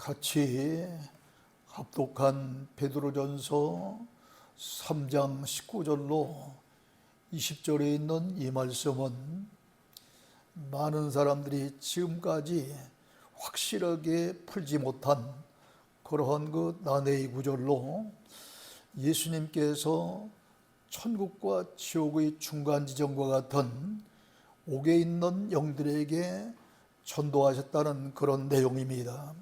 같이 합독한 베드로전서 3장 19절로 20절에 있는 이 말씀은 많은 사람들이 지금까지 확실하게 풀지 못한 그러한 그 난해의 구절로 예수님께서 천국과 지옥의 중간 지점과 같은 옥에 있는 영들에게 전도하셨다는 그런 내용입니다.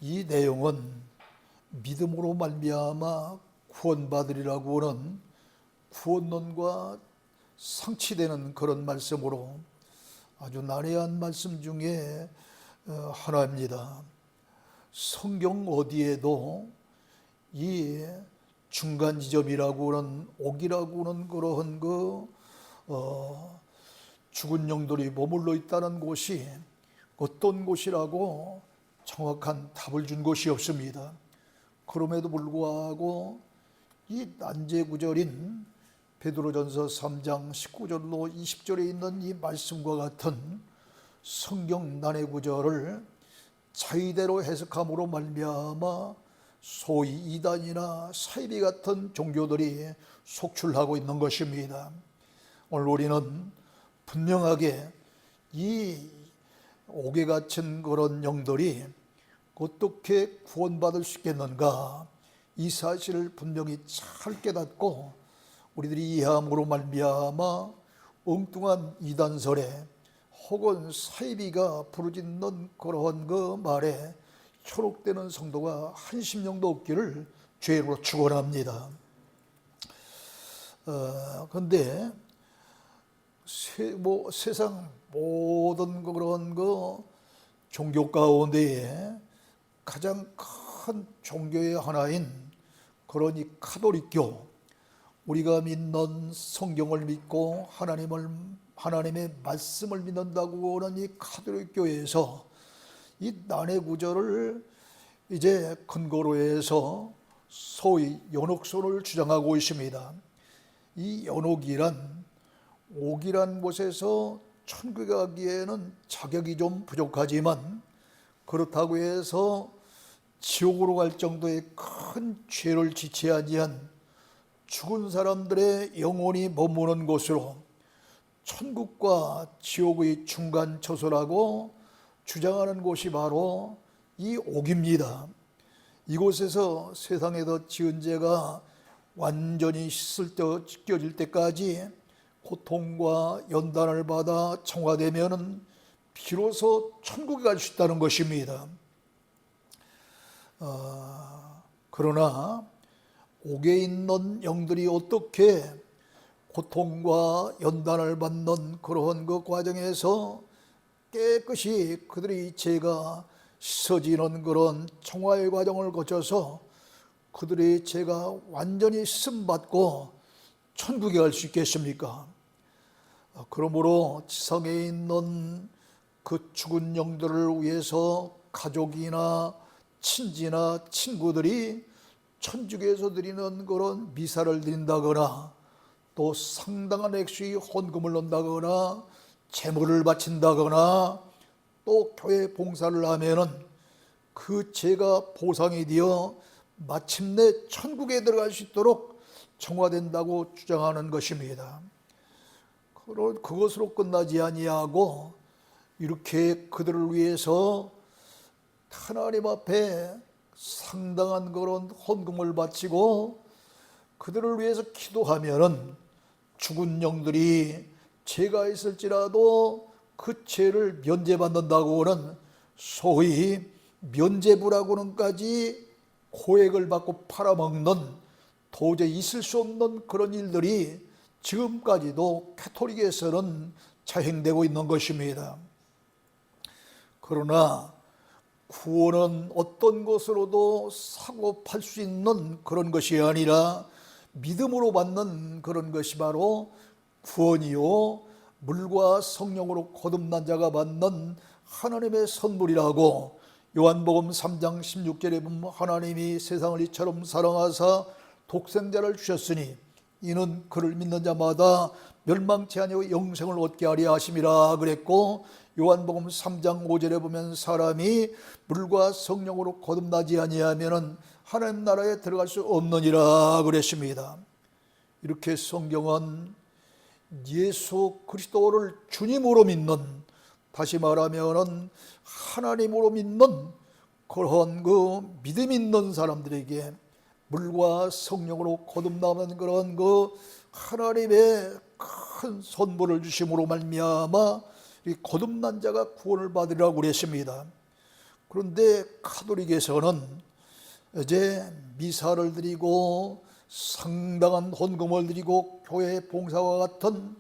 이 내용은 믿음으로 말미암아 구원받으리라고 하는 구원론과 상치되는 그런 말씀으로 아주 난해한 말씀 중에 하나입니다. 성경 어디에도 이 중간 지점이라고 하는 옥이라고 하는 그러한 죽은 영들이 머물러 있다는 곳이 어떤 곳이라고 정확한 답을 준 곳이 없습니다. 그럼에도 불구하고 이 난제 구절인 베드로전서 3장 19절로 20절에 있는 이 말씀과 같은 성경 난해 구절을 자의대로 해석함으로 말미암아 소위 이단이나 사이비 같은 종교들이 속출하고 있는 것입니다. 오늘 우리는 분명하게 이 옥에 갇힌 그런 영들이 어떻게 구원받을 수 있겠는가, 이 사실을 분명히 잘 깨닫고 우리들이 이해함으로 말미암아 엉뚱한 이단설에 혹은 사이비가 부르짖는 그러한 그 말에 현혹되는 성도가 한심령도 없기를 주의로 축원합니다. 그런데 세상 모든 그런 종교 가운데에 가장 큰 종교의 하나인 그런 이 가톨릭교, 우리가 믿는 성경을 믿고 하나님의 말씀을 믿는다고 하는 이 가톨릭교에서 이 난해 구절을 이제 근거로 해서 소위 연옥선을 주장하고 있습니다. 이 연옥이란 옥이란 곳에서 천국에 가기에는 자격이 좀 부족하지만 그렇다고 해서 지옥으로 갈 정도의 큰 죄를 지지 아니한 죽은 사람들의 영혼이 머무는 곳으로 천국과 지옥의 중간 처소라고 주장하는 곳이 바로 이 옥입니다. 이곳에서 세상에서 지은 죄가 완전히 씻겨질 때까지 고통과 연단을 받아 청화되면 비로소 천국에 갈 수 있다는 것입니다. 그러나 옥에 있는 영들이 어떻게 고통과 연단을 받는 그러한 그 과정에서 깨끗이 그들의 죄가 씻어지는 그런 청화의 과정을 거쳐서 그들의 죄가 완전히 씻음받고 천국에 갈 수 있겠습니까? 그러므로 지상에 있는 그 죽은 영들을 위해서 가족이나 친지나 친구들이 천주교에서 드리는 그런 미사를 드린다거나 또 상당한 액수의 헌금을 넣는다거나 제물을 바친다거나 또 교회 봉사를 하면은 그 죄가 보상이 되어 마침내 천국에 들어갈 수 있도록 청화된다고 주장하는 것입니다. 그것으로 끝나지 아니하고 이렇게 그들을 위해서 하나님 앞에 상당한 그런 헌금을 바치고 그들을 위해서 기도하면은 죽은 영들이 죄가 있을지라도 그 죄를 면제받는다고는 소위 면제부라고는까지 고액을 받고 팔아먹는 도저히 있을 수 없는 그런 일들이 지금까지도 가톨릭에서는 자행되고 있는 것입니다. 그러나 구원은 어떤 것으로도 사고 팔 수 있는 그런 것이 아니라 믿음으로 받는 그런 것이 바로 구원이요 물과 성령으로 거듭난 자가 받는 하나님의 선물이라고 요한복음 3장 16절에 보면 하나님이 세상을 이처럼 사랑하사 독생자를 주셨으니 이는 그를 믿는 자마다 멸망치 아니하고 영생을 얻게 하려 하심이라 그랬고, 요한복음 3장 5절에 보면 사람이 물과 성령으로 거듭나지 아니하면은 하나님 나라에 들어갈 수 없느니라 그랬습니다. 이렇게 성경은 예수 그리스도를 주님으로 믿는, 다시 말하면은 하나님으로 믿는 그런 그 믿음 있는 사람들에게 물과 성령으로 거듭나는 그런 그 하나님의 큰 선물을 주심으로 말미암아 이 거듭난 자가 구원을 받으리라고 그랬습니다. 그런데 가톨릭에서는 이제 미사를 드리고 상당한 헌금을 드리고 교회 봉사와 같은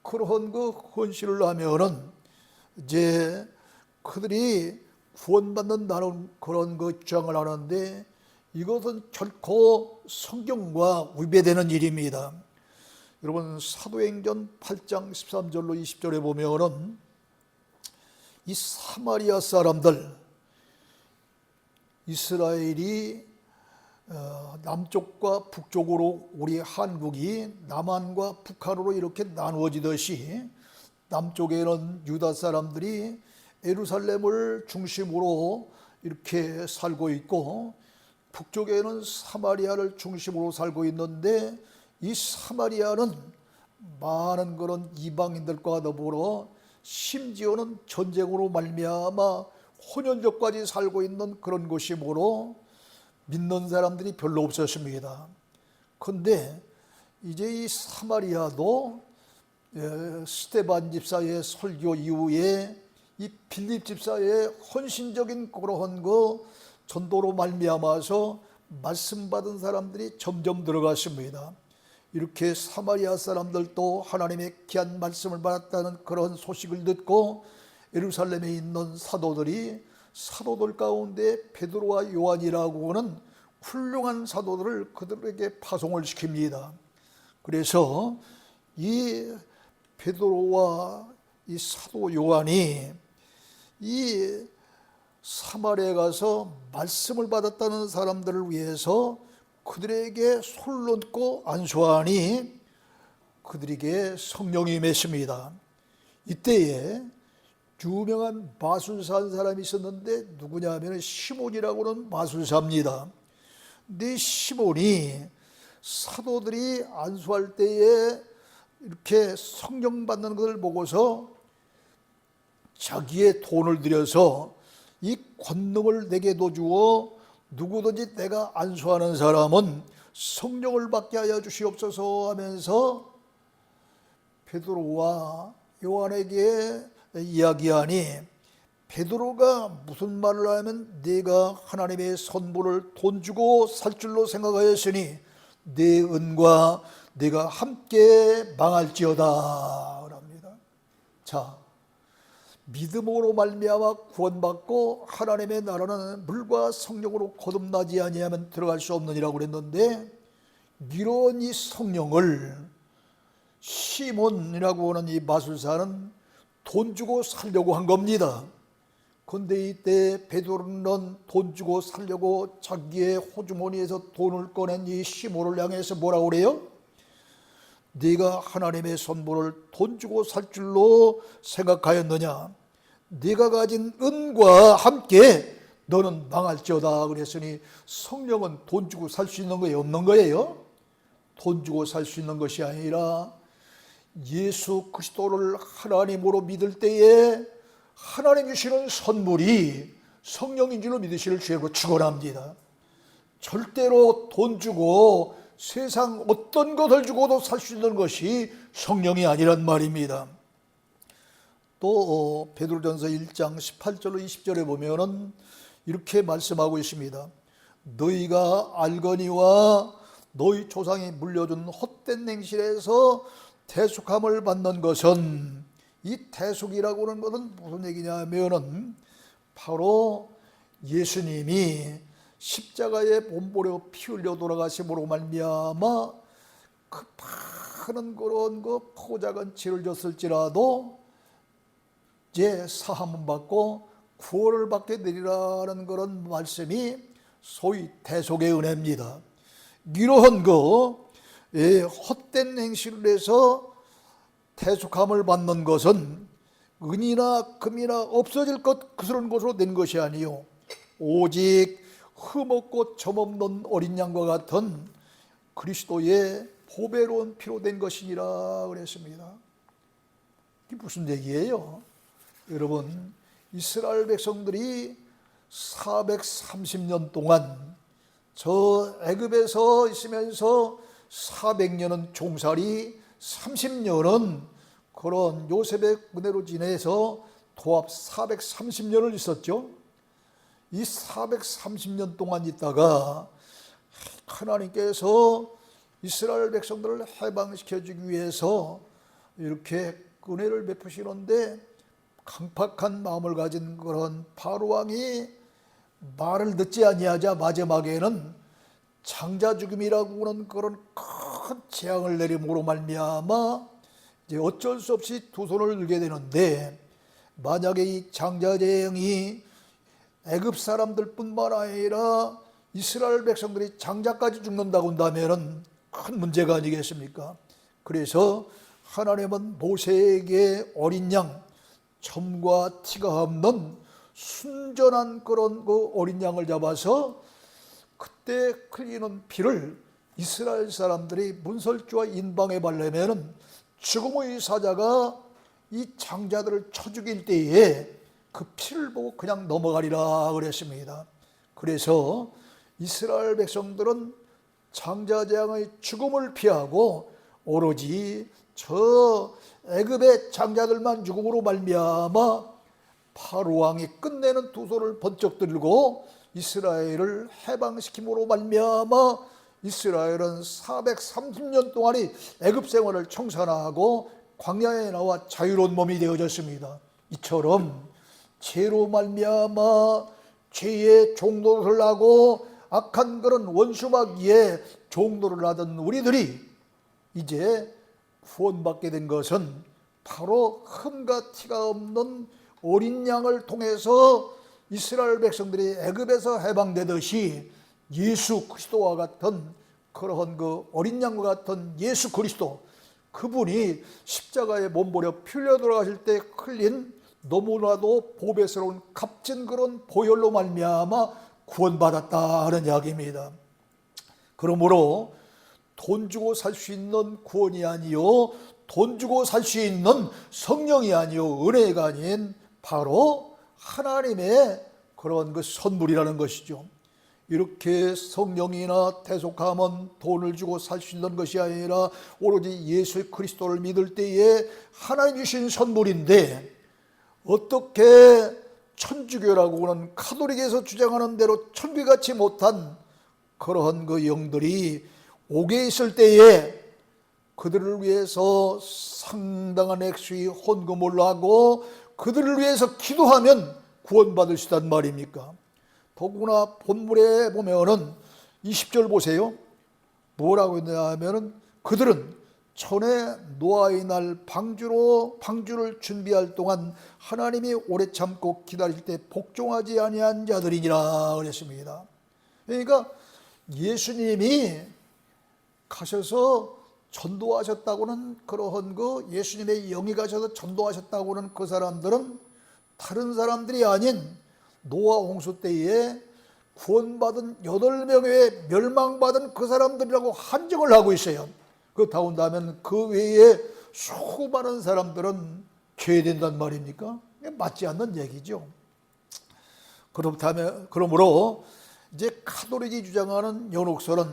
그런 그 헌신을 하면은 이제 그들이 구원받는다는 그런 그 주장을 하는데, 이것은 결코 성경과 위배되는 일입니다. 여러분, 사도행전 8장 13절로 20절에 보면은 이 사마리아 사람들, 이스라엘이 남쪽과 북쪽으로, 우리 한국이 남한과 북한으로 이렇게 나누어지듯이 남쪽에는 유다 사람들이 예루살렘을 중심으로 이렇게 살고 있고, 북쪽에는 사마리아를 중심으로 살고 있는데, 이 사마리아는 많은 그런 이방인들과 더불어 심지어는 전쟁으로 말미암아 혼연적까지 살고 있는 그런 곳이므로 믿는 사람들이 별로 없었습니다. 그런데 이제 이 사마리아도 스데반 집사의 설교 이후에 이 빌립 집사의 헌신적인 그러한 그 전도로 말미암아서 말씀 받은 사람들이 점점 들어갔습니다. 이렇게 사마리아 사람들도 하나님의 귀한 말씀을 받았다는 그런 소식을 듣고 예루살렘에 있는 사도들 가운데 베드로와 요한이라고 하는 훌륭한 사도들을 그들에게 파송을 시킵니다. 그래서 이 베드로와 이 사도 요한이 이 사마리아에 가서 말씀을 받았다는 사람들을 위해서 그들에게 손을 얹고 안수하니 그들에게 성령이 임했습니다. 이때에 유명한 마술사 한 사람이 있었는데, 누구냐 하면 시몬이라고 하는 마술사입니다. 근데 시몬이 사도들이 안수할 때에 이렇게 성령 받는 것을 보고서 자기의 돈을 들여서 이 권능을 내게도 주어 누구든지 내가 안수하는 사람은 성령을 받게 하여 주시옵소서 하면서 베드로와 요한에게 이야기하니, 베드로가 무슨 말을 하면 네가 하나님의 선물을 돈 주고 살 줄로 생각하였으니 네 은과 네가 함께 망할지어다 합니다. 자, 믿음으로 말미암아 구원받고 하나님의 나라는 물과 성령으로 거듭나지 아니하면 들어갈 수 없느니라고 그랬는데, 이런 이 성령을 시몬이라고 하는 이 마술사는 돈 주고 살려고 한 겁니다. 그런데 이때 베드로는 돈 주고 살려고 자기의 호주머니에서 돈을 꺼낸 이 시몬을 향해서 뭐라고 그래요? 네가 하나님의 선물을 돈 주고 살 줄로 생각하였느냐? 네가 가진 은과 함께 너는 망할지어다 그랬으니, 성령은 돈 주고 살 수 있는 거예요, 없는 거예요? 돈 주고 살 수 있는 것이 아니라 예수 그리스도를 하나님으로 믿을 때에 하나님 주시는 선물이 성령인 줄로 믿으시를 주로 축원합니다. 절대로 돈 주고 세상 어떤 것을 주고도 살 수 있는 것이 성령이 아니란 말입니다. 또 베드로전서 1장 18절로 20절에 보면은 이렇게 말씀하고 있습니다. 너희가 알거니와 너희 조상이 물려준 헛된 행실에서 대속함을 받는 것은, 이 대속이라고 하는 것은 무슨 얘기냐 하면은 바로 예수님이 십자가에 몸부려 피 흘려 돌아가심으로 말미암아 그 많은 그런 그 포작은 죄를 졌을지라도 이제 사함을 받고 구원을 받게 되리라는 그런 말씀이 소위 대속의 은혜입니다. 이러한 거 헛된 행실을 해서 대속함을 받는 것은 은이나 금이나 없어질 그런 것으로 된 것이 아니요 오직 흠없고 점없는 어린 양과 같은 그리스도의 보배로운 피로 된 것이니라 그랬습니다. 이게 무슨 얘기예요? 여러분, 이스라엘 백성들이 430년 동안 저 애굽에서 있으면서 400년은 종살이, 30년은 그런 요셉의 은혜로 지내서 도합 430년을 있었죠. 이 430년 동안 있다가 하나님께서 이스라엘 백성들을 해방시켜주기 위해서 이렇게 은혜를 베푸시는데 강팍한 마음을 가진 그런 바로 왕이 말을 듣지 아니하자 마지막에는 장자 죽임이라고 하는 그런 큰 재앙을 내림으로 말미암아 이제 어쩔 수 없이 두 손을 들게 되는데, 만약에 이 장자 재앙이 애굽 사람들뿐만 아니라 이스라엘 백성들이 장자까지 죽는다고 한다면 큰 문제가 아니겠습니까? 그래서 하나님은 모세에게 어린 양, 점과 티가 없는 순전한 그런 그 어린 양을 잡아서 그때 흘리는 피를 이스라엘 사람들이 문설주와 인방에 바르면 죽음의 사자가 이 장자들을 쳐 죽일 때에 그 피를 보고 그냥 넘어가리라 그랬습니다. 그래서 이스라엘 백성들은 장자 재앙의 죽음을 피하고 오로지 저 애굽의 장자들만 죽음으로 말미암아 바로 왕이 끝내는 두 손을 번쩍 들고 이스라엘을 해방시킴으로 말미암아 이스라엘은 430년 동안이 애굽 생활을 청산하고 광야에 나와 자유로운 몸이 되어졌습니다. 이처럼 죄로 말미암아 죄의 종노릇을 하고 악한 그런 원수마귀의 종노릇을 하던 우리들이 이제 구원받게 된 것은 바로 흠과 티가 없는 어린 양을 통해서 이스라엘 백성들이 애굽에서 해방되듯이 예수 그리스도와 같은 그러한 그 어린 양과 같은 예수 그리스도, 그분이 십자가에 몸버려 피 흘려 돌아가실 때 흘린 너무나도 보배스러운 값진 그런 보혈로 말미암아 구원받았다 하는 이야기입니다. 그러므로 돈 주고 살 수 있는 구원이 아니요 돈 주고 살 수 있는 성령이 아니요 은혜가 아닌 바로 하나님의 그런 그 선물이라는 것이죠. 이렇게 성령이나 대속함은 돈을 주고 살 수 있는 것이 아니라 오로지 예수 그리스도를 믿을 때에 하나님 주신 선물인데, 어떻게 천주교라고 하는 카톨릭에서 주장하는 대로 천국에 가지 못한 그러한 그 영들이 옥에 있을 때에 그들을 위해서 상당한 액수의 헌금을 하고 그들을 위해서 기도하면 구원받을 수 있단 말입니까? 더구나 본문에 보면은 20절 보세요. 뭐라고 했냐면은 그들은 전에 노아의 날 방주를 준비할 동안 하나님이 오래 참고 기다릴 때 복종하지 아니한 자들이니라 그랬습니다. 그러니까 예수님이 가셔서 전도하셨다고는 그러한 그 예수님의 영이 가셔서 전도하셨다고는 그 사람들은 다른 사람들이 아닌 노아 홍수 때에 구원받은 8명의 멸망받은 그 사람들이라고 한정을 하고 있어요. 그렇다고 한다면 그 외에 수많은 사람들은 죄된단 말입니까? 맞지 않는 얘기죠. 그러므로 이제 카톨릭이 주장하는 연옥설은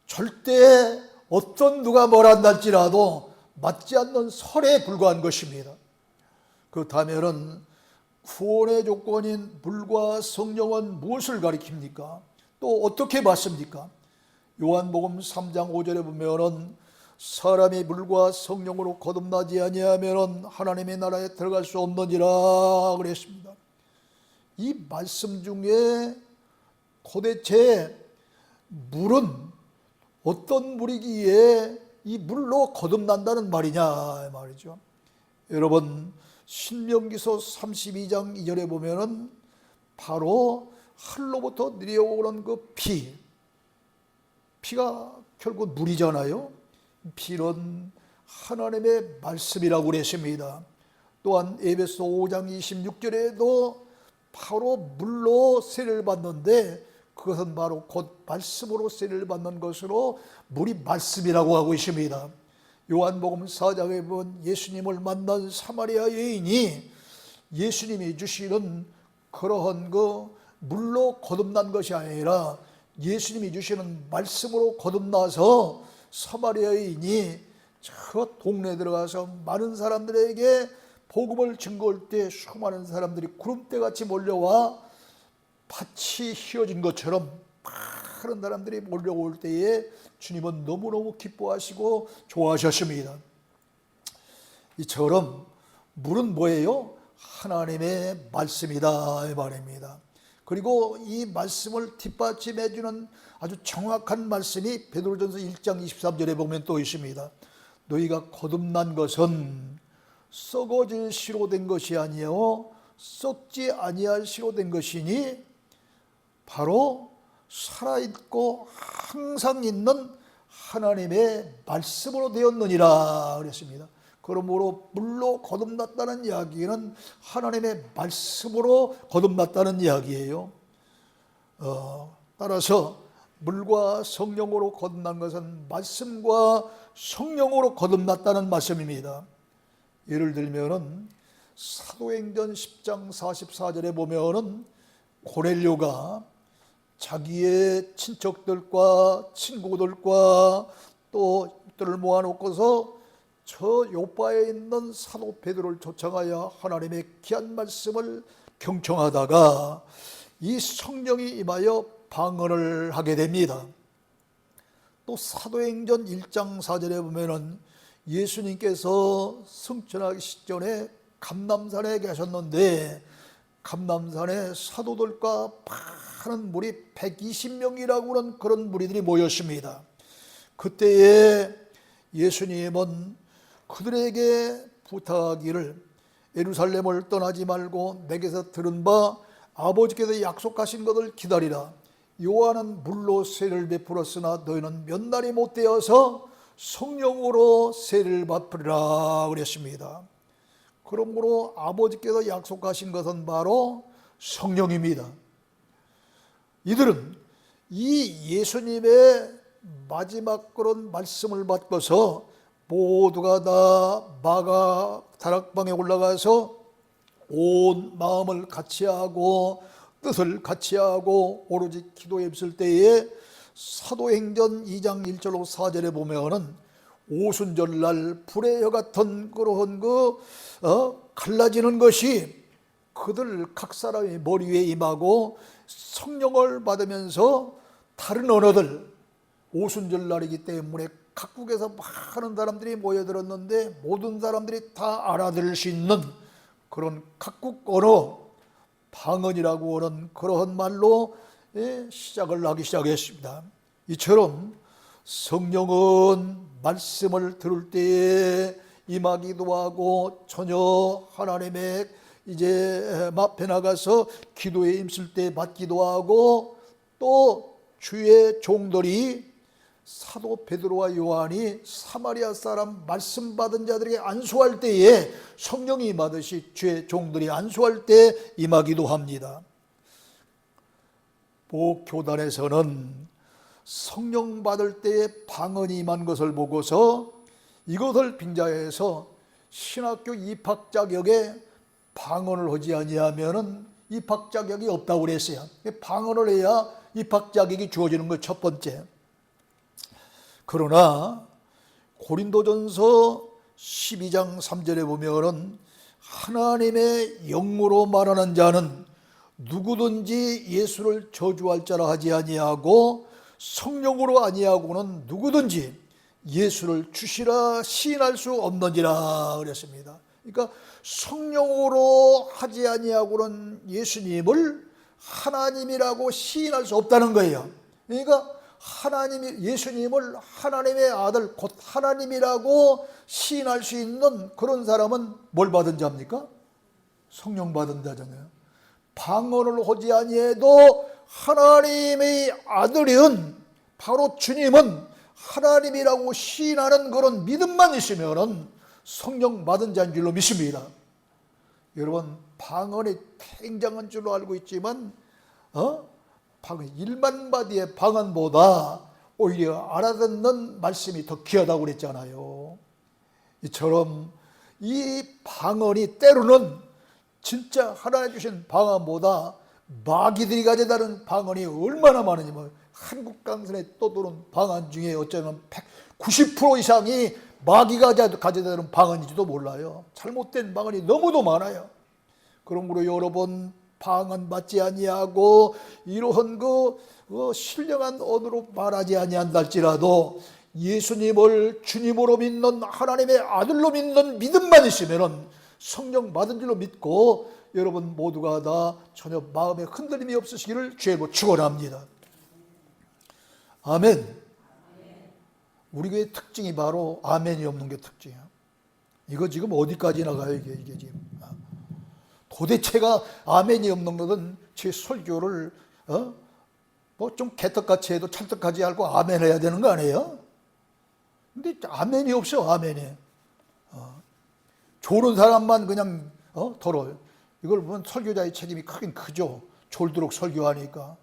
절대 어떤 누가 뭐라 한달지라도 맞지 않는 설에 불과한 것입니다. 그렇다면 구원의 조건인 물과 성령은 무엇을 가리킵니까? 또 어떻게 받습니까? 요한복음 3장 5절에 보면은 사람이 물과 성령으로 거듭나지 아니하면 하나님의 나라에 들어갈 수 없느니라 그랬습니다. 이 말씀 중에 도대체 물은 어떤 물이기에 이 물로 거듭난다는 말이냐 말이죠. 여러분, 신명기서 32장 2절에 보면은 바로 하늘로부터 내려오는 그 피가 결국 물이잖아요. 피는 하나님의 말씀이라고 그랬습니다. 또한 에베소 5장 26절에도 바로 물로 세례를 받는데 그것은 바로 곧 말씀으로 세례를 받는 것으로 물이 말씀이라고 하고 있습니다. 요한복음 4장에 보면 예수님을 만난 사마리아 여인이 예수님이 주시는 그러한 물로 거듭난 것이 아니라 예수님이 주시는 말씀으로 거듭나서 사마리아 여인이 저 동네에 들어가서 많은 사람들에게 복음을 증거할 때 수많은 사람들이 구름대같이 몰려와 밭이 휘어진 것처럼 많은 사람들이 몰려올 때에 주님은 너무너무 기뻐하시고 좋아하셨습니다. 이처럼 물은 뭐예요? 하나님의 말씀이다 이 말입니다. 그리고 이 말씀을 뒷받침해 주는 아주 정확한 말씀이 베드로전서 1장 23절에 보면 또 있습니다. 너희가 거듭난 것은 썩어질 씨로 된 것이 아니요 썩지 아니할 씨로 된 것이니 바로 살아있고 항상 있는 하나님의 말씀으로 되었느니라 그랬습니다. 그러므로 물로 거듭났다는 이야기는 하나님의 말씀으로 거듭났다는 이야기예요. 따라서 물과 성령으로 거듭난 것은 말씀과 성령으로 거듭났다는 말씀입니다. 예를 들면은 사도행전 10장 44절에 보면은 고넬료가 자기의 친척들과 친구들과 또 들을 모아놓고서 저 요바에 있는 사도 베드로를 초청하여 하나님의 귀한 말씀을 경청하다가 이 성령이 임하여 방언을 하게 됩니다. 또 사도행전 1장 4절에 보면은 예수님께서 승천하기 직전에 감람산에 계셨는데 감람산에 사도들과 많은 무리 120명이라고 하는 그런 무리들이 모였습니다. 그때에 예수님은 그들에게 부탁하기를 예루살렘을 떠나지 말고 내게서 들은 바 아버지께서 약속하신 것을 기다리라. 요한은 물로 세례를 베풀었으나 너희는 몇 날이 못 되어서 성령으로 세례를 받으리라 그랬습니다. 그러므로 아버지께서 약속하신 것은 바로 성령입니다. 이들은 이 예수님의 마지막 그런 말씀을 받고서 모두가 다 마가 다락방에 올라가서 온 마음을 같이 하고 뜻을 같이 하고 오로지 기도에 있을 때에 사도행전 2장 1절로 4절에 보면은 오순절날 불의 여 같은 그런 갈라지는 것이 그들 각 사람의 머리 위에 임하고 성령을 받으면서 다른 언어들 오순절날이기 때문에 각국에서 많은 사람들이 모여들었는데 모든 사람들이 다 알아들을 수 있는 그런 각국 언어 방언이라고 하는 그러한 말로 시작을 하기 시작했습니다. 이처럼 성령은 말씀을 들을 때에 임하기도 하고 전혀 하나님의 이제 앞에 나가서 기도에 임쓸 때 받기도 하고 또 주의 종들이 사도 베드로와 요한이 사마리아 사람 말씀 받은 자들에게 안수할 때에 성령이 임하듯이 주의 종들이 안수할 때 임하기도 합니다. 복교단에서는 성령 받을 때에 방언이 임한 것을 보고서 이것을 빙자해서 신학교 입학 자격에 방언을 하지 아니하면은 입학 자격이 없다고 그랬어요. 방언을 해야 입학 자격이 주어지는 것 첫 번째. 그러나 고린도전서 12장 3절에 보면은 하나님의 영으로 말하는 자는 누구든지 예수를 저주할 자라 하지 아니하고 성령으로 아니하고는 누구든지 예수를 주시라 시인할 수 없느니라 그랬습니다. 그러니까 성령으로 하지 아니하고는 예수님을 하나님이라고 시인할 수 없다는 거예요. 그러니까 예수님을 하나님의 아들 곧 하나님이라고 시인할 수 있는 그런 사람은 뭘 받은 자입니까? 성령 받은 자잖아요. 방언을 하지 아니해도 하나님의 아들인 바로 주님은 하나님이라고 시인하는 그런 믿음만 있으면 성령 받은 자인 줄로 믿습니다. 여러분, 방언이 굉장한 줄로 알고 있지만 방언 1만 마디의 방언보다 오히려 알아듣는 말씀이 더 귀하다고 그랬잖아요. 이처럼 이 방언이 때로는 진짜 하나님 주신 방언보다 마귀들이 가져다는 방언이 얼마나 많으니 한국 강산에 떠도는 방언 중에 어쩌면 90% 이상이 마귀가 가져다는 방언인지도 몰라요. 잘못된 방언이 너무도 많아요. 그러므로 여러분, 방언 받지 아니하고 이러한 신령한 언어로 말하지 아니한다 할지라도 예수님을 주님으로 믿는, 하나님의 아들로 믿는 믿음만 있으면 성령 받은 줄로 믿고 여러분 모두가 다 전혀 마음에 흔들림이 없으시기를 주의 이름으로 축원합니다. 아멘. 우리 교회의 특징이 바로 아멘이 없는 게 특징이야. 이거 지금 어디까지 나가요, 이게 지금. 도대체가 아멘이 없는 것은 제 설교를 뭐 좀 개떡같이 해도 찰떡하지 않고 아멘 해야 되는 거 아니에요? 근데 아멘이 없어, 아멘이. 조른 사람만 그냥 덜어요. 이걸 보면 설교자의 책임이 크긴 크죠. 졸도록 설교하니까.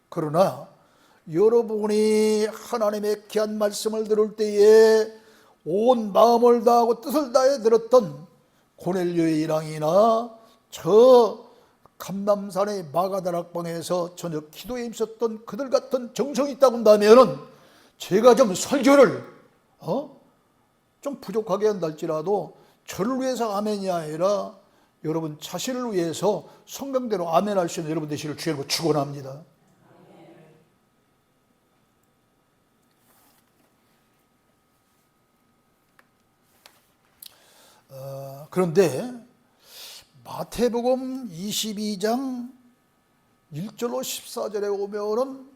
그러나 여러분이 하나님의 귀한 말씀을 들을 때에 온 마음을 다하고 뜻을 다해 들었던 고넬료의 일왕이나 저 감남산의 마가다락방에서 저녁 기도에 힘썼던 그들 같은 정성이 있다고 한다면 제가 좀 설교를 좀 부족하게 한다 할지라도 저를 위해서 아멘이 아니라 여러분 자신을 위해서 성경대로 아멘할 수 있는 여러분 되시기를 주의 이름으로 축원합니다. 그런데 마태복음 22장 1절로 14절에 오면은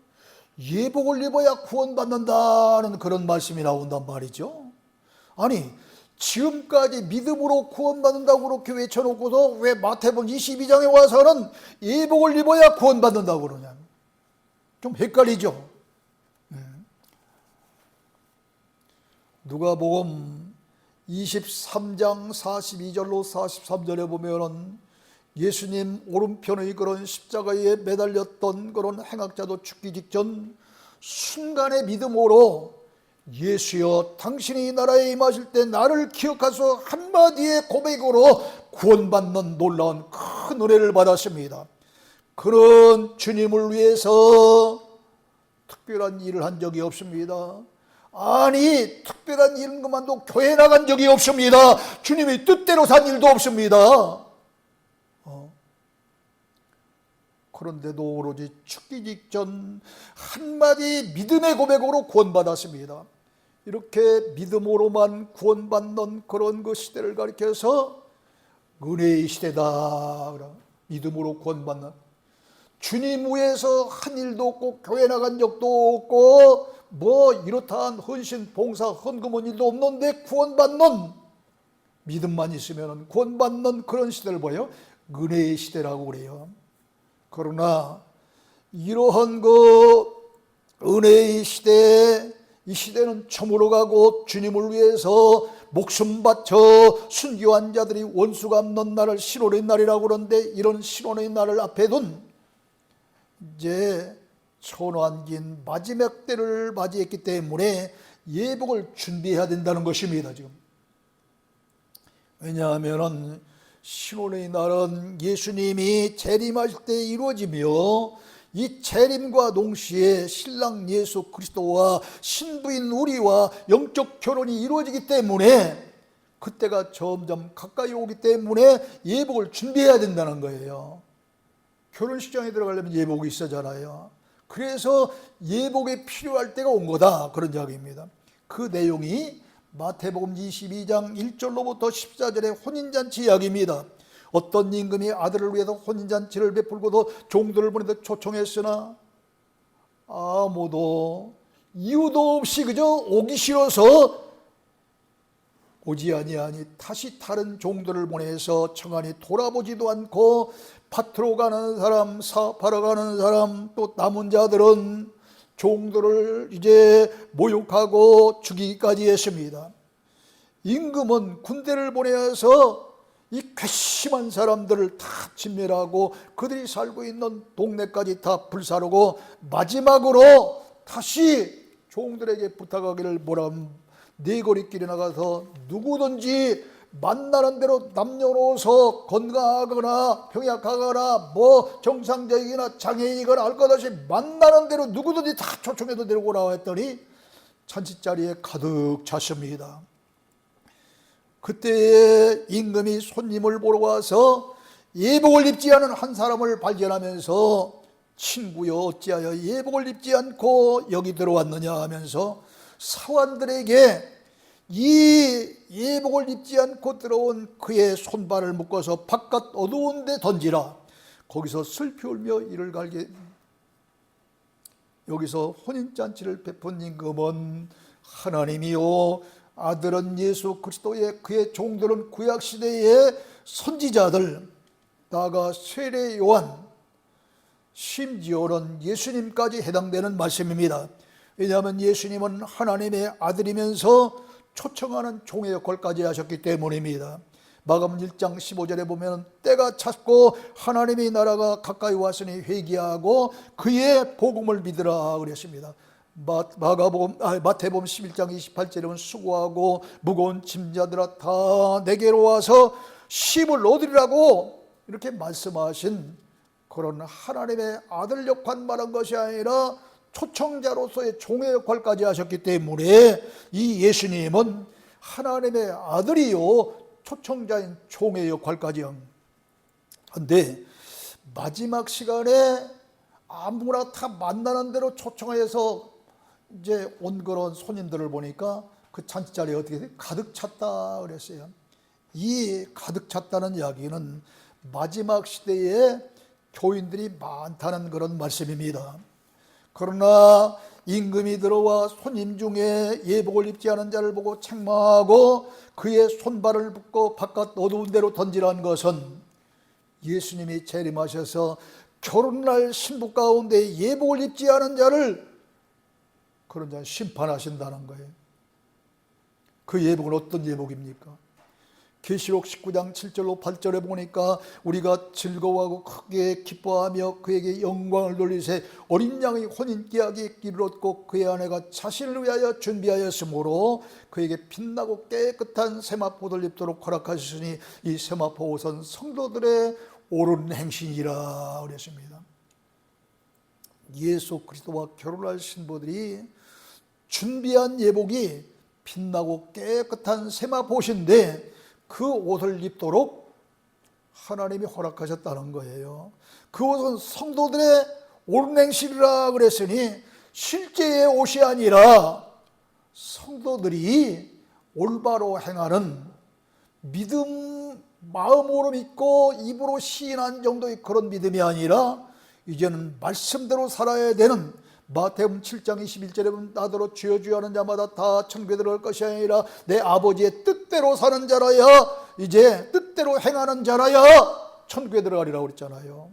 예복을 입어야 구원받는다는 그런 말씀이 나온단 말이죠. 아니, 지금까지 믿음으로 구원받는다고 그렇게 외쳐놓고서 왜 마태복음 22장에 와서는 예복을 입어야 구원받는다고 그러냐. 좀 헷갈리죠. 누가복음 23장 42절로 43절에 보면은 예수님 오른편의 그런 십자가에 매달렸던 그런 행악자도 죽기 직전 순간의 믿음으로 예수여 당신이 나라에 임하실 때 나를 기억하소 한마디의 고백으로 구원받는 놀라운 큰 은혜를 받았습니다. 그런 주님을 위해서 특별한 일을 한 적이 없습니다. 아니, 특별한 일은 그만도 교회 나간 적이 없습니다. 주님의 뜻대로 산 일도 없습니다. 그런데도 오로지 죽기 직전 한마디 믿음의 고백으로 구원받았습니다. 이렇게 믿음으로만 구원받는 그런 그 시대를 가리켜서 은혜의 시대다. 믿음으로 구원받는, 주님 위해서 한 일도 없고 교회 나간 적도 없고 뭐 이렇다한 헌신, 봉사, 헌금한 일도 없는데 구원받는, 믿음만 있으면 구원받는 그런 시대를 보여 은혜의 시대라고 그래요. 그러나 이러한 그 은혜의 시대, 이 시대는 처음으로 가고 주님을 위해서 목숨 바쳐 순교한 자들이 원수 갚는 날을 신혼의 날이라고 그러는데, 이런 신혼의 날을 앞에 둔 이제 천환긴 마지막 때를 맞이했기 때문에 예복을 준비해야 된다는 것입니다. 지금 왜냐하면 신혼의 날은 예수님이 재림하실 때 이루어지며 이 재림과 동시에 신랑 예수 그리스도와 신부인 우리와 영적 결혼이 이루어지기 때문에 그때가 점점 가까이 오기 때문에 예복을 준비해야 된다는 거예요. 결혼식장에 들어가려면 예복이 있어잖아요. 그래서 예복이 필요할 때가 온 거다, 그런 이야기입니다. 그 내용이 마태복음 22장 1절로부터 14절의 혼인잔치 이야기입니다. 어떤 임금이 아들을 위해서 혼인잔치를 베풀고도 종들을 보내서 초청했으나 아무도 이유도 없이 그저 오기 싫어서 오지 아니하니 다시 다른 종들을 보내서 청하니 돌아보지도 않고 밭으로 가는 사람, 사업하러 가는 사람, 또 남은 자들은 종들을 이제 모욕하고 죽이기까지 했습니다. 임금은 군대를 보내서 이 괘씸한 사람들을 다 진멸하고 그들이 살고 있는 동네까지 다 불사르고 마지막으로 다시 종들에게 부탁하기를 뭐라 네거리길에 나가서 누구든지 만나는 대로 남녀노소 건강하거나 병약하거나 뭐 정상적이거나 장애이거나 할 것 없이 만나는 대로 누구든지 다 초청해서 데리고 오라고 했더니 잔치자리에 가득 찼습니다. 그때 임금이 손님을 보러 와서 예복을 입지 않은 한 사람을 발견하면서 친구여 어찌하여 예복을 입지 않고 여기 들어왔느냐 하면서 사환들에게 이 예복을 입지 않고 들어온 그의 손발을 묶어서 바깥 어두운 데 던지라. 거기서 슬피 울며 이를 갈게. 여기서 혼인잔치를 베푼 임금은 하나님이요 아들은 예수 그리스도의 그의 종들은 구약시대의 선지자들 나아가 세례 요한 심지어는 예수님까지 해당되는 말씀입니다. 왜냐하면 예수님은 하나님의 아들이면서 초청하는 종의 역할까지 하셨기 때문입니다. 마가복음 1장 15절에 보면 때가 찼고 하나님의 나라가 가까이 왔으니 회개하고 그의 복음을 믿으라 그랬습니다. 마태복음 11장 28절에 보면 수고하고 무거운 짐자들아 다 내게로 와서 쉼을 얻으리라고 이렇게 말씀하신 그런 하나님의 아들 역할 말한 것이 아니라 초청자로서의 종의 역할까지 하셨기 때문에 이 예수님은 하나님의 아들이요 초청자인 종의 역할까지 한데 마지막 시간에 아무나 다 만나는 대로 초청해서 이제 온 그런 손님들을 보니까 그 잔치자리에 어떻게 돼? 가득 찼다 그랬어요. 이 가득 찼다는 이야기는 마지막 시대에 교인들이 많다는 그런 말씀입니다. 그러나 임금이 들어와 손님 중에 예복을 입지 않은 자를 보고 책망하고 그의 손발을 묶고 바깥 어두운 데로 던지라는 것은 예수님이 재림하셔서 결혼할 신부 가운데 예복을 입지 않은 자를 그런 자를 심판하신다는 거예요. 그 예복은 어떤 예복입니까? 계시록 19장 7절로 8절에 보니까 우리가 즐거워하고 크게 기뻐하며 그에게 영광을 돌리세 어린 양의 혼인계약의 길을 얻고 그의 아내가 자신을 위하여 준비하였으므로 그에게 빛나고 깨끗한 세마포 옷을 입도록 허락하셨으니 이 세마포 옷은 성도들의 옳은 행실이라 그랬습니다. 예수 그리스도와 결혼할 신부들이 준비한 예복이 빛나고 깨끗한 세마포 옷인데 그 옷을 입도록 하나님이 허락하셨다는 거예요. 그 옷은 성도들의 옳은 행실이라 그랬으니 실제의 옷이 아니라 성도들이 올바로 행하는 믿음, 마음으로 믿고 입으로 시인한 정도의 그런 믿음이 아니라 이제는 말씀대로 살아야 되는 마태복음 7장 21절에 보면 나더러 주여 주여 하는 자마다 다 천국에 들어갈 것이 아니라 내 아버지의 뜻대로 사는 자라야 이제 뜻대로 행하는 자라야 천국에 들어가리라고 그랬잖아요.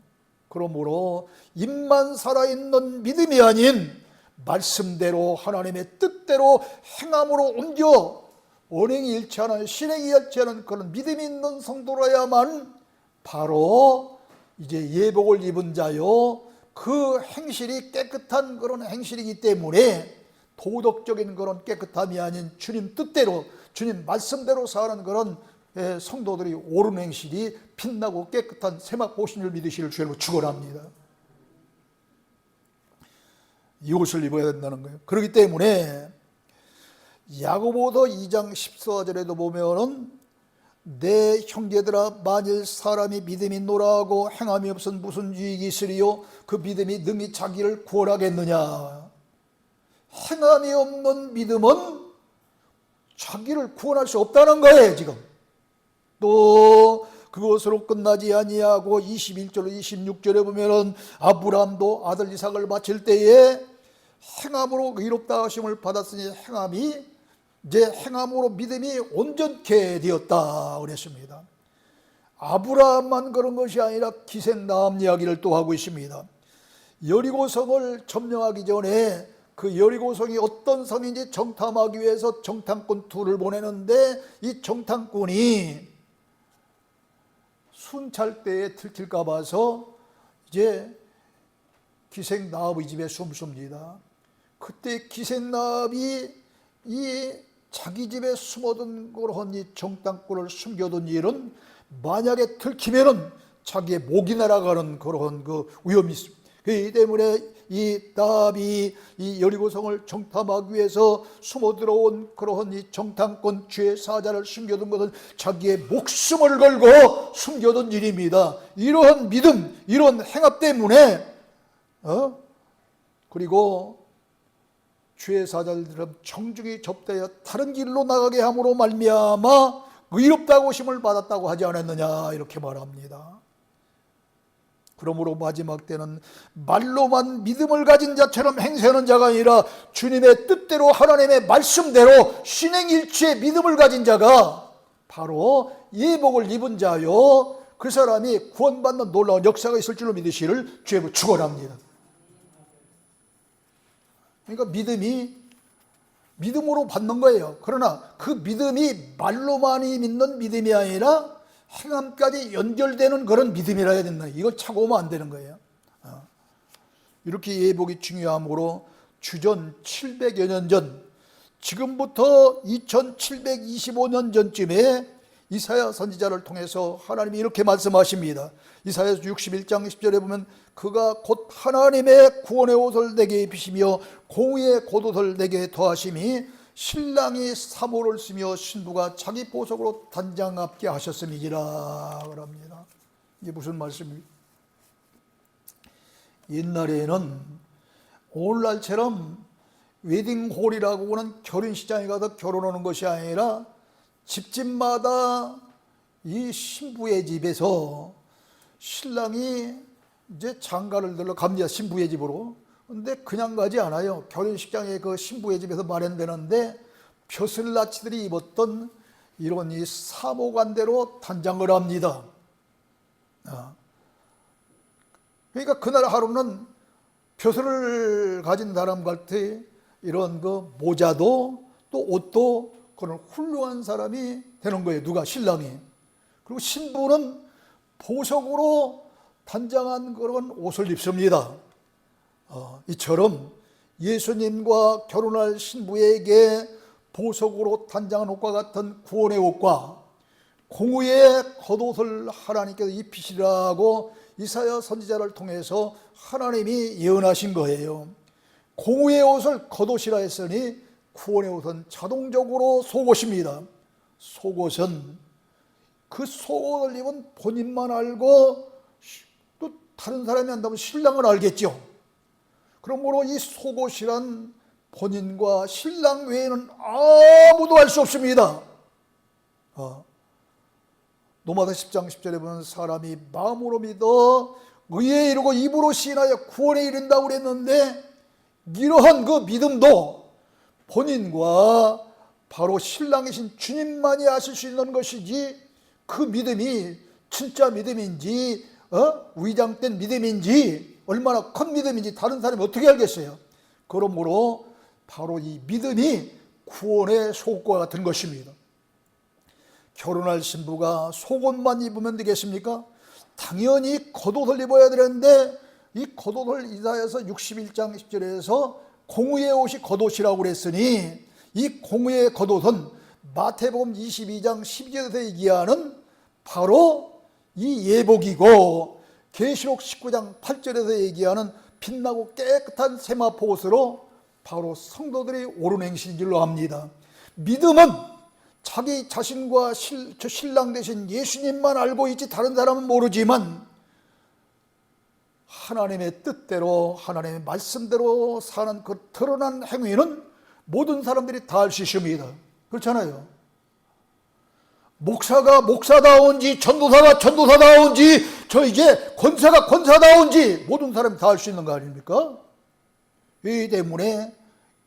그러므로 입만 살아있는 믿음이 아닌 말씀대로 하나님의 뜻대로 행함으로 옮겨 언행이 일치하는 신행이 일치하는 그런 믿음이 있는 성도라야만 바로 이제 예복을 입은 자요 그 행실이 깨끗한 그런 행실이기 때문에 도덕적인 그런 깨끗함이 아닌 주님 뜻대로 주님 말씀대로 사는 그런 성도들이 옳은 행실이 빛나고 깨끗한 세마포 옷을 믿으시를 주로 축원합니다. 이 옷을 입어야 된다는 거예요. 그렇기 때문에 야고보서 2장 14절에도 보면은 내 형제들아 만일 사람이 믿음이 있노라 하고 행함이 없은 무슨 유익이 있으리요 그 믿음이 능히 자기를 구원하겠느냐. 행함이 없는 믿음은 자기를 구원할 수 없다는 거예요. 지금 또 그것으로 끝나지 아니하고 21절 26절에 보면은 아브라함도 아들 이삭을 바칠 때에 행함으로 의롭다 하심을 받았으니 행함이 이제 행함으로 믿음이 온전케 되었다 그랬습니다. 아브라함만 그런 것이 아니라 기생나암 이야기를 또 하고 있습니다. 여리고성을 점령하기 전에 그 여리고성이 어떤 성인지 정탐하기 위해서 정탐꾼 둘을 보내는데, 이 정탐꾼이 순찰대에 들킬까 봐서 이제 기생나합의 집에 숨습니다. 그때 기생나합이 이 자기 집에 숨어든 그런 이 정탐꾼을 숨겨둔 일은 만약에 들키면은 자기의 목이 날아가는 그런 그 위험이 있습니다. 그렇기 때문에 이 나합이 이 여리고성을 정탐하기 위해서 숨어 들어온 그러한 이 정탐꾼 죄 사자를 숨겨둔 것은 자기의 목숨을 걸고 숨겨둔 일입니다. 이러한 믿음, 이런 행합 때문에 그리고 죄 사자들처럼 정중히 접대하여 다른 길로 나가게 함으로 말미암아 의롭다고 심을 받았다고 하지 않았느냐, 이렇게 말합니다. 그러므로 마지막 때는 말로만 믿음을 가진 자처럼 행세하는 자가 아니라 주님의 뜻대로 하나님의 말씀대로 신행일치의 믿음을 가진 자가 바로 예복을 입은 자요, 그 사람이 구원받는 놀라운 역사가 있을 줄로 믿으시를 주의 축원합니다. 그러니까 믿음으로 받는 거예요. 그러나 그 믿음이 말로만이 믿는 믿음이 아니라 행함까지 연결되는 그런 믿음이라 해야 된다. 이걸 차고 오면 안 되는 거예요. 이렇게 예복이 중요하므로 주전 700여 년 전, 지금부터 2725년 전쯤에 이사야 선지자를 통해서 하나님이 이렇게 말씀하십니다. 이사야 61장 10절에 보면 그가 곧 하나님의 구원의 옷을 내게 입히시며 공의의 겉옷을 내게 더하심이 신랑이 사모를 쓰며 신부가 자기 보석으로 단장합게 하셨음이니라 그럽니다. 이게 무슨 말씀입니까? 옛날에는 오늘날처럼 웨딩홀이라고 하는 결혼식장에 가서 결혼하는 것이 아니라 집집마다 이 신부의 집에서 신랑이 이제 장가를 들러 갑니다. 신부의 집으로. 근데 그냥 가지 않아요. 결혼식장에 그 신부의 집에서 마련되는데 벼슬나치들이 입었던 이런 이 사모관대로 단장을 합니다. 그러니까 그날 하루는 벼슬을 가진 사람 같아 이런 그 모자도 또 옷도 그런 훌륭한 사람이 되는 거예요. 누가? 신랑이. 그리고 신부는 보석으로 단장한 그런 옷을 입습니다. 이처럼 예수님과 결혼할 신부에게 보석으로 단장한 옷과 같은 구원의 옷과 공의의 겉옷을 하나님께서 입히시라고 이사야 선지자를 통해서 하나님이 예언하신 거예요. 공의의 옷을 겉옷이라 했으니 구원의 옷은 자동적으로 속옷입니다. 속옷은 그 속옷을 입은 본인만 알고 또 다른 사람이 안다면 신랑을 알겠죠. 그러므로 이 속옷이란 본인과 신랑 외에는 아무도 알 수 없습니다. 노마다 10장 10절에 보면 사람이 마음으로 믿어 의에 이르고 입으로 시인하여 구원에 이른다고 그랬는데, 이러한 그 믿음도 본인과 바로 신랑이신 주님만이 아실 수 있는 것이지, 그 믿음이 진짜 믿음인지 위장된 믿음인지 얼마나 큰 믿음인지 다른 사람이 어떻게 알겠어요? 그러므로 바로 이 믿음이 구원의 속옷과 같은 것입니다. 결혼할 신부가 속옷만 입으면 되겠습니까? 당연히 겉옷을 입어야 되는데 이 겉옷을 이사야서 61장 10절에서 공의의 옷이 겉옷이라고 그랬으니, 이 공의의 겉옷은 마태복음 22장 12절에서 얘기하는 바로 이 예복이고, 계시록 19장 8절에서 얘기하는 빛나고 깨끗한 세마포 옷으로 바로 성도들이 옳은 행실인 줄로 압니다. 믿음은 자기 자신과 신랑 되신 예수님만 알고 있지 다른 사람은 모르지만, 하나님의 뜻대로 하나님의 말씀대로 사는 그 드러난 행위는 모든 사람들이 다 알 수 있습니다. 그렇잖아요. 목사가 목사다운지 전도사가 전도사다운지 이제 권사가 권사다운지 모든 사람이 다 알 수 있는 거 아닙니까? 이 때문에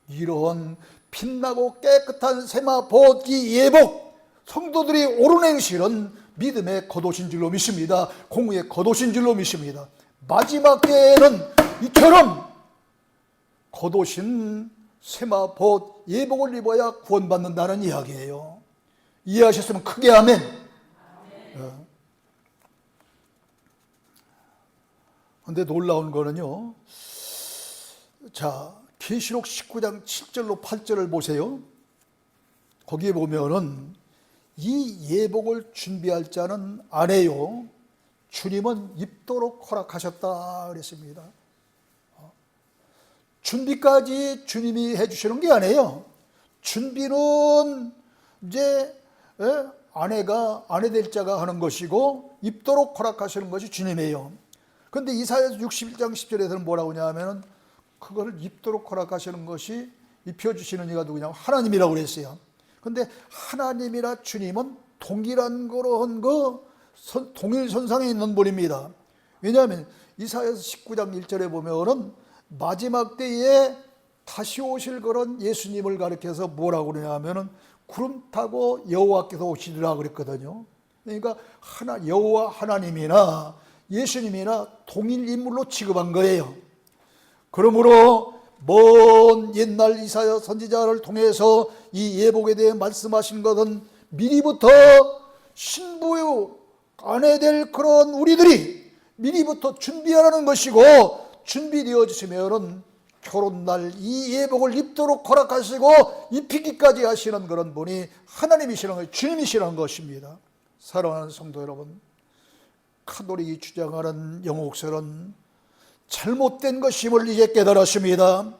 이런 빛나고 깨끗한 세마포 이 예복, 성도들이 옳은 행실은 믿음의 겉옷인 줄로 믿습니다. 공의의 겉옷인 줄로 믿습니다. 마지막 때에는 이처럼 겉옷인 세마포 예복을 입어야 구원받는다는 이야기예요. 이해하셨으면 크게 아멘. 그런데 놀라운 거는요, 자, 계시록 19장 7절로 8절을 보세요. 거기에 보면은 이 예복을 준비할 자는 아내요, 주님은 입도록 허락하셨다 그랬습니다. 준비까지 주님이 해주시는 게 아니에요. 준비는 이제 아내 될 자가 하는 것이고 입도록 허락하시는 것이 주님이에요. 그런데 이사야서 61장 10절에서는 뭐라고 하냐면 그거를 입도록 허락하시는 것이 입혀주시는 이가 누구냐면 하나님이라고 그랬어요. 그런데 하나님이라 주님은 동일한 그런 동일 선상에 있는 분입니다. 왜냐하면 이사야서 19장 1절에 보면은 마지막 때에 다시 오실 그런 예수님을 가리켜서 뭐라고 그러냐면은 구름 타고 여호와께서 오시리라 그랬거든요. 그러니까 여호와 하나님이나 예수님이나 동일 인물로 취급한 거예요. 그러므로 먼 옛날 이사야 선지자를 통해서 이 예복에 대해 말씀하신 것은 미리부터 신부의 아내 될 그런 우리들이 미리부터 준비하라는 것이고, 준비되어지시면은 결혼날 이 예복을 입도록 허락하시고 입히기까지 하시는 그런 분이 하나님이시라는 거예요. 주님이시라는 것입니다. 사랑하는 성도 여러분, 카톨릭이 주장하는 영옥설은 잘못된 것임을 이제 깨달았습니다.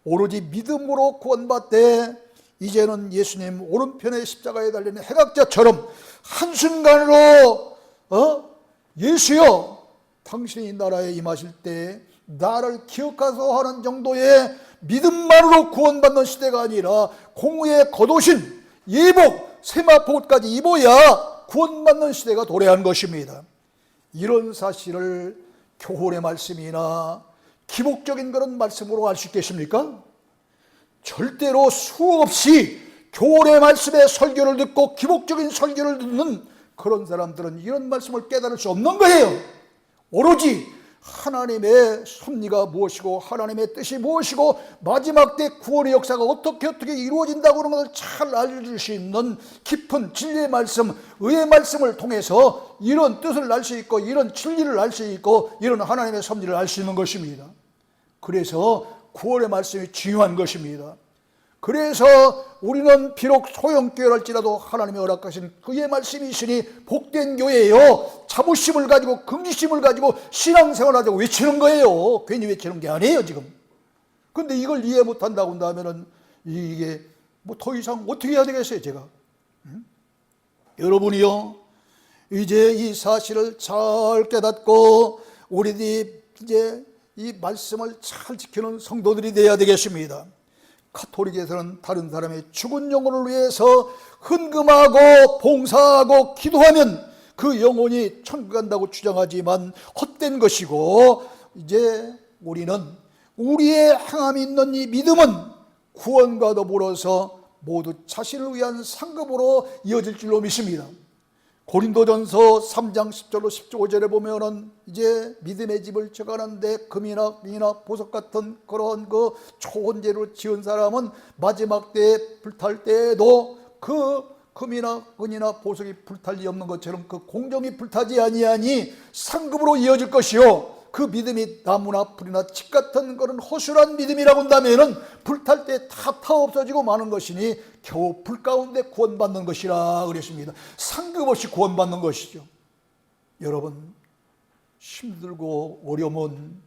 오로지 믿음으로 구원받되 이제는 예수님 오른편에 십자가에 달리는 해각자처럼 한순간으로 예수여 당신이 나라에 임하실 때 나를 기억하소 하는 정도의 믿음만으로 구원받는 시대가 아니라 공의의 겉옷인 예복, 세마포까지 입어야 구원받는 시대가 도래한 것입니다. 이런 사실을 교훈의 말씀이나 기복적인 그런 말씀으로 알 수 있겠습니까? 절대로 수없이 교훈의 말씀의 설교를 듣고 기복적인 설교를 듣는 그런 사람들은 이런 말씀을 깨달을 수 없는 거예요. 오로지 하나님의 섭리가 무엇이고 하나님의 뜻이 무엇이고 마지막 때 구원의 역사가 어떻게 이루어진다고 하는 것을 잘 알려줄 수 있는 깊은 진리의 말씀, 의의 말씀을 통해서 이런 뜻을 알 수 있고 이런 진리를 알 수 있고 이런 하나님의 섭리를 알 수 있는 것입니다. 그래서 구원의 말씀이 중요한 것입니다. 그래서 우리는 비록 소형교회랄지라도 하나님이 허락하신 그의 말씀이시니 복된 교회예요. 자부심을 가지고 긍지심을 가지고 신앙생활을 하자고 외치는 거예요. 괜히 외치는 게 아니에요 지금. 그런데 이걸 이해 못한다고 한다면 이게 뭐 더 이상 어떻게 해야 되겠어요 제가. 여러분이요, 이제 이 사실을 잘 깨닫고 우리들이 이제 이 말씀을 잘 지키는 성도들이 되어야 되겠습니다. 카톨릭에서는 다른 사람의 죽은 영혼을 위해서 헌금하고 봉사하고 기도하면 그 영혼이 천국 간다고 주장하지만 헛된 것이고, 이제 우리는 우리의 행함이 있는 이 믿음은 구원과 더불어서 모두 자신을 위한 상급으로 이어질 줄로 믿습니다. 고린도전서 3장 10절로 15절에 보면은 이제 믿음의 집을 쳐가는데 금이나銀이나 보석 같은 그런 그 좋은 재료를 지은 사람은 마지막 때에 불탈 때에도 그 금이나 은이나 보석이 불탈 리 없는 것처럼 그 공정이 불타지 아니하니 상급으로 이어질 것이요, 그 믿음이 나무나 풀이나 칡 같은 그런 허술한 믿음이라고 한다면은 불탈 때 다 타 없어지고 마는 것이니 겨우 불 가운데 구원받는 것이라 그랬습니다. 상급 없이 구원받는 것이죠. 여러분, 힘들고 어려운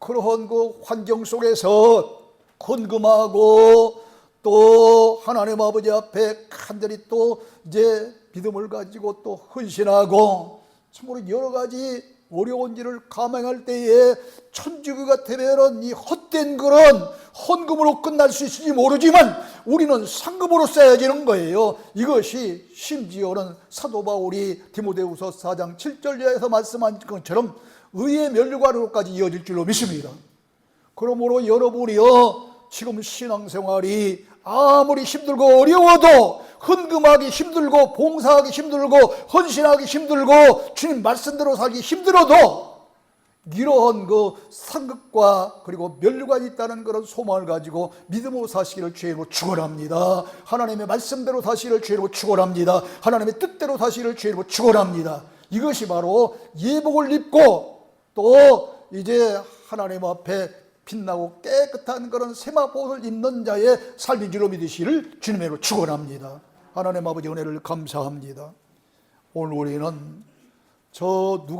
그러한 그 환경 속에서 헌금하고 또 하나님 아버지 앞에 간절히 또 이제 믿음을 가지고 또 헌신하고 참으로 여러 가지 어려운 일을 감행할 때에 천주교가 되면은 이 헛된 그런 헌금으로 끝날 수 있을지 모르지만 우리는 상급으로 쌓여지는 거예요. 이것이 심지어는 사도 바울이 디모데후서 4장 7절에서 말씀한 것처럼 의의 면류관으로까지 이어질 줄로 믿습니다. 그러므로 여러분이요, 지금 신앙생활이 아무리 힘들고 어려워도 헌금하기 힘들고 봉사하기 힘들고 헌신하기 힘들고 주님 말씀대로 살기 힘들어도 이러한 그 상급과 그리고 멸류관이 있다는 그런 소망을 가지고 믿음으로 사시기를 주의 이름으로 축원합니다. 하나님의 말씀대로 사시기를 주의 이름으로 축원합니다. 하나님의 뜻대로 사시기를 주의 이름으로 축원합니다. 이것이 바로 예복을 입고 또 이제 하나님 앞에 빛나고 깨끗한 그런 세마포옷을 입는 자의 삶인 줄로 믿으시기를 주님의 이름으로 축원합니다. 하나님 아버지 은혜를 감사합니다. 오늘 우리는 저 누가